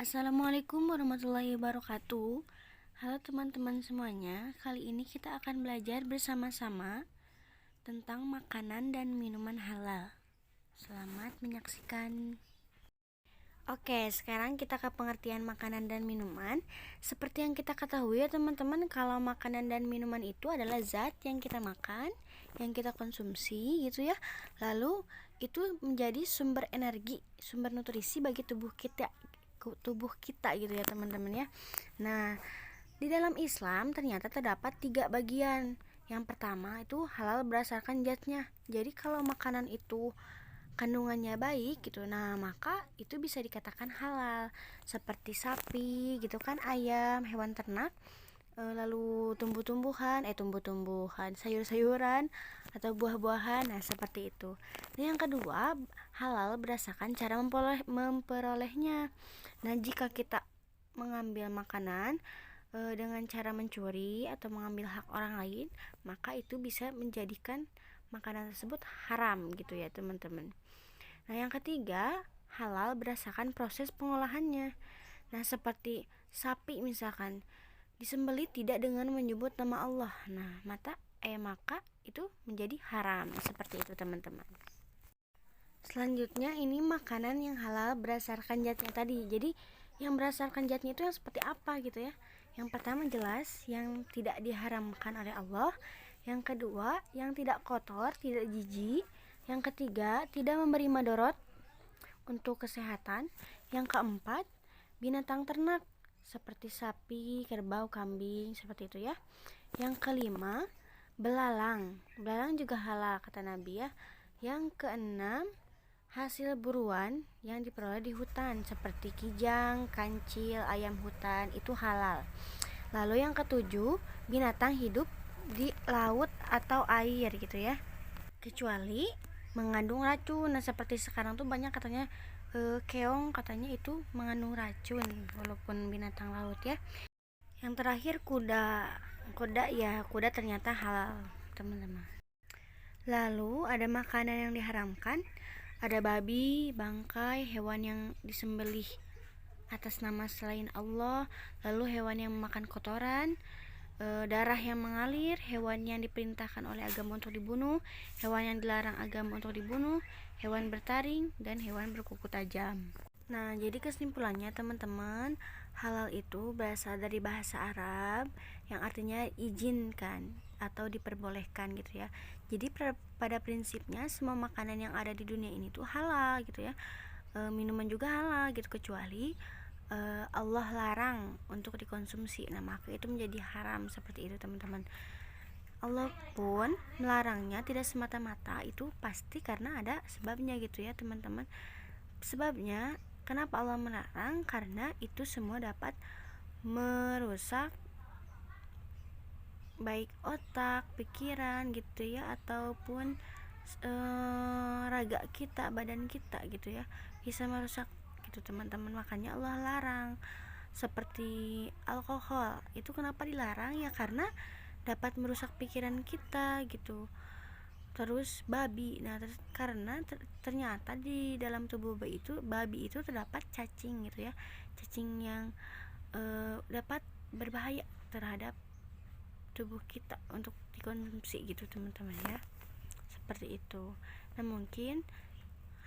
Assalamualaikum warahmatullahi wabarakatuh. Halo teman-teman semuanya, kali ini kita akan belajar bersama-sama tentang makanan dan minuman halal. Selamat menyaksikan. Oke, sekarang kita ke pengertian makanan dan minuman. Seperti yang kita ketahui ya teman-teman, kalau makanan dan minuman itu adalah zat yang kita makan, yang kita konsumsi gitu ya. Lalu itu menjadi sumber energi, sumber nutrisi bagi tubuh kita gitu ya teman-teman ya. Nah, di dalam Islam ternyata terdapat 3 bagian. Yang pertama itu halal berdasarkan zatnya. Jadi kalau makanan itu kandungannya baik gitu, nah maka itu bisa dikatakan halal. Seperti sapi gitu kan, ayam, hewan ternak, lalu tumbuh-tumbuhan, sayur-sayuran atau buah-buahan. Nah, seperti itu. Dan yang kedua, halal berdasarkan cara memperolehnya. Nah, jika kita mengambil makanan dengan cara mencuri atau mengambil hak orang lain, maka itu bisa menjadikan makanan tersebut haram gitu ya teman-teman. Nah, yang ketiga, halal berdasarkan proses pengolahannya. Nah, seperti sapi misalkan disembelih tidak dengan menyebut nama Allah. Nah, maka itu menjadi haram. Seperti itu teman-teman. Selanjutnya ini makanan yang halal berdasarkan zatnya tadi. Jadi yang berdasarkan zatnya itu yang seperti apa gitu ya. Yang pertama jelas yang tidak diharamkan oleh Allah. Yang kedua yang tidak kotor, tidak jijik. Yang ketiga tidak memberi madorot untuk kesehatan. Yang keempat binatang ternak seperti sapi, kerbau, kambing, seperti itu ya. Yang kelima belalang. Belalang juga halal kata Nabi ya. Yang keenam hasil buruan yang diperoleh di hutan seperti kijang, kancil, ayam hutan itu halal. Lalu yang ketujuh, binatang hidup di laut atau air gitu ya. Kecuali mengandung racun. Nah, seperti sekarang tuh banyak katanya keong katanya itu mengandung racun walaupun binatang laut ya. Yang terakhir kuda. Kuda ternyata halal, teman-teman. Lalu ada makanan yang diharamkan. Ada babi, bangkai, hewan yang disembelih atas nama selain Allah, lalu hewan yang memakan kotoran, darah yang mengalir, hewan yang diperintahkan oleh agama untuk dibunuh, hewan yang dilarang agama untuk dibunuh, hewan bertaring, dan hewan berkuku tajam. Nah, jadi kesimpulannya teman-teman, halal itu berasal dari bahasa Arab yang artinya izinkan atau diperbolehkan gitu ya. Jadi pada prinsipnya semua makanan yang ada di dunia ini tuh halal gitu ya. Minuman juga halal gitu, kecuali Allah larang untuk dikonsumsi. Nah, maka itu menjadi haram seperti itu teman-teman. Allah pun melarangnya tidak semata-mata itu pasti karena ada sebabnya gitu ya teman-teman. Sebabnya kenapa Allah melarang? Karena itu semua dapat merusak baik otak, pikiran gitu ya, ataupun raga kita, badan kita gitu ya, bisa merusak gitu teman-teman. Makanya Allah larang. Seperti alkohol, itu kenapa dilarang? Ya karena dapat merusak pikiran kita gitu. Terus babi, nah karena ternyata di dalam tubuh babi itu terdapat cacing gitu ya, cacing yang dapat berbahaya terhadap tubuh kita untuk dikonsumsi gitu teman-teman ya. Seperti itu. Nah, mungkin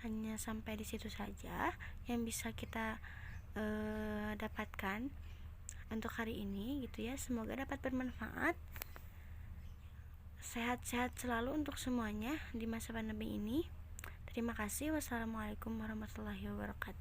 hanya sampai di situ saja yang bisa kita dapatkan untuk hari ini gitu ya. Semoga dapat bermanfaat. Sehat-sehat selalu untuk semuanya di masa pandemi ini. Terima kasih. Wassalamualaikum warahmatullahi wabarakatuh.